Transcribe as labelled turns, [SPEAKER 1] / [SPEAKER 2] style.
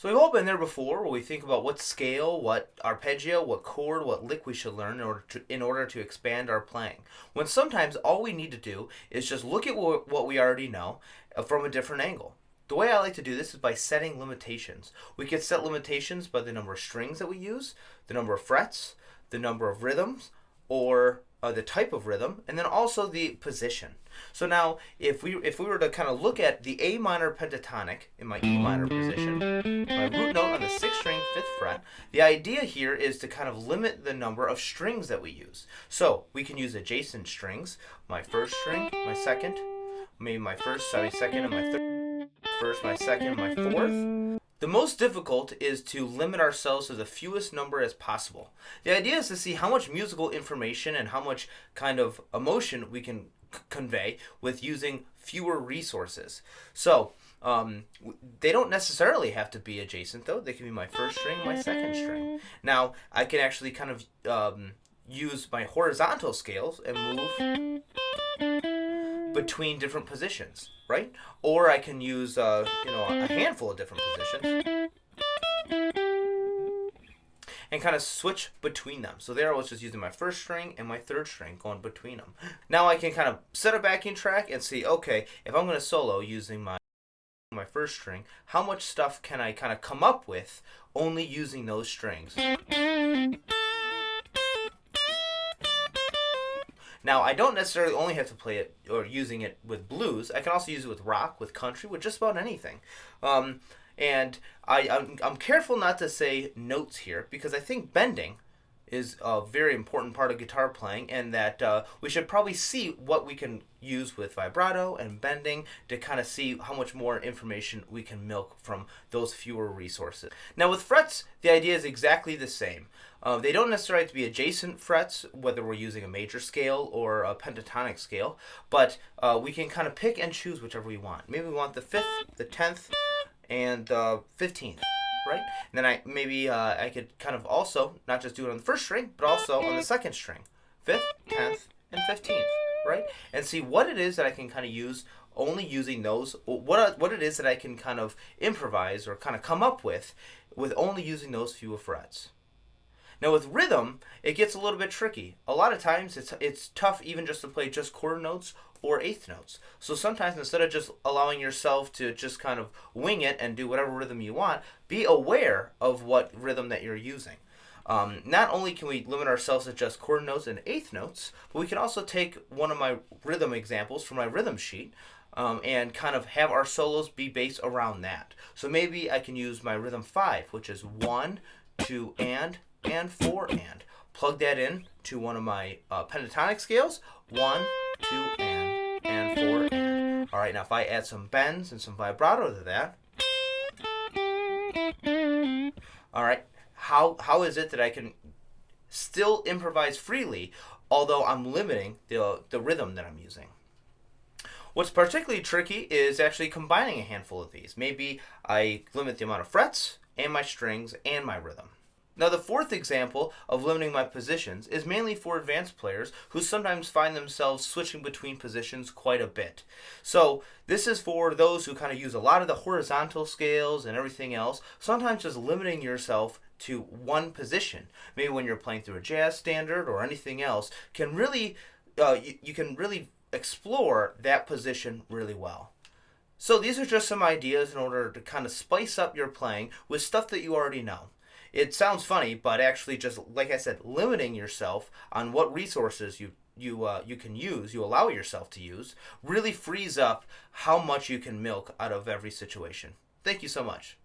[SPEAKER 1] So we've all been there before where we think about what scale, what arpeggio, what chord, what lick we should learn in order to expand our playing. When sometimes all we need to do is just look at what we already know from a different angle. The way I like to do this is by setting limitations. We can set limitations by the number of strings that we use, the number of frets, the number of rhythms, or the type of rhythm, and then also the position. So now, if we were to kind of look at the A minor pentatonic in my E minor position, my root note on the 6th string, 5th fret, the idea here is to kind of limit the number of strings that we use. So we can use adjacent strings, my 1st string, my 2nd, maybe my 2nd, and my 3rd, 1st, my 2nd, my 4th. The most difficult is to limit ourselves to the fewest number as possible. The idea is to see how much musical information and how much kind of emotion we can convey with using fewer resources. So they don't necessarily have to be adjacent, though. They can be my 1st string, my 2nd string. Now I can actually kind of use my horizontal scales and move between different positions, right? Or I can use a handful of different positions and kind of switch between them. So there I was just using my 1st string and my 3rd string, going between them. Now I can kind of set a backing track and see, okay, if I'm going to solo using my 1st string, how much stuff can I kind of come up with only using those strings? Now, I don't necessarily only have to play it or using it with blues. I can also use it with rock, with country, with just about anything. And I'm careful not to say notes here because I think bending is a very important part of guitar playing, and that we should probably see what we can use with vibrato and bending to kind of see how much more information we can milk from those fewer resources. Now with frets, the idea is exactly the same. They don't necessarily have to be adjacent frets, whether we're using a major scale or a pentatonic scale, but we can kind of pick and choose whichever we want. Maybe we want the 5th, the 10th, and 15th. Right? And then I could kind of also not just do it on the 1st string, but also on the 2nd string, 5th, 10th, and 15th, right? And see what it is that I can kind of use only using those, what it is that I can kind of improvise or kind of come up with only using those fewer frets. Now with rhythm, it gets a little bit tricky. A lot of times it's tough even just to play just quarter notes or eighth notes. So sometimes instead of just allowing yourself to just kind of wing it and do whatever rhythm you want, be aware of what rhythm that you're using. Not only can we limit ourselves to just quarter notes and eighth notes, but we can also take one of my rhythm examples from my rhythm sheet and kind of have our solos be based around that. So maybe I can use my rhythm 5, which is 1, 2, and 4 and. Plug that in to one of my pentatonic scales, 1, 2, and 4 and. All right, now if I add some bends and some vibrato to that, all right, how is it that I can still improvise freely, although I'm limiting the rhythm that I'm using? What's particularly tricky is actually combining a handful of these. Maybe I limit the amount of frets and my strings and my rhythm. Now the 4th example of limiting my positions is mainly for advanced players who sometimes find themselves switching between positions quite a bit. So this is for those who kind of use a lot of the horizontal scales and everything else, sometimes just limiting yourself to one position. Maybe when you're playing through a jazz standard or anything else, can really you can really explore that position really well. So these are just some ideas in order to kind of spice up your playing with stuff that you already know. It sounds funny, but actually just, like I said, limiting yourself on what resources you can use, you allow yourself to use, really frees up how much you can milk out of every situation. Thank you so much.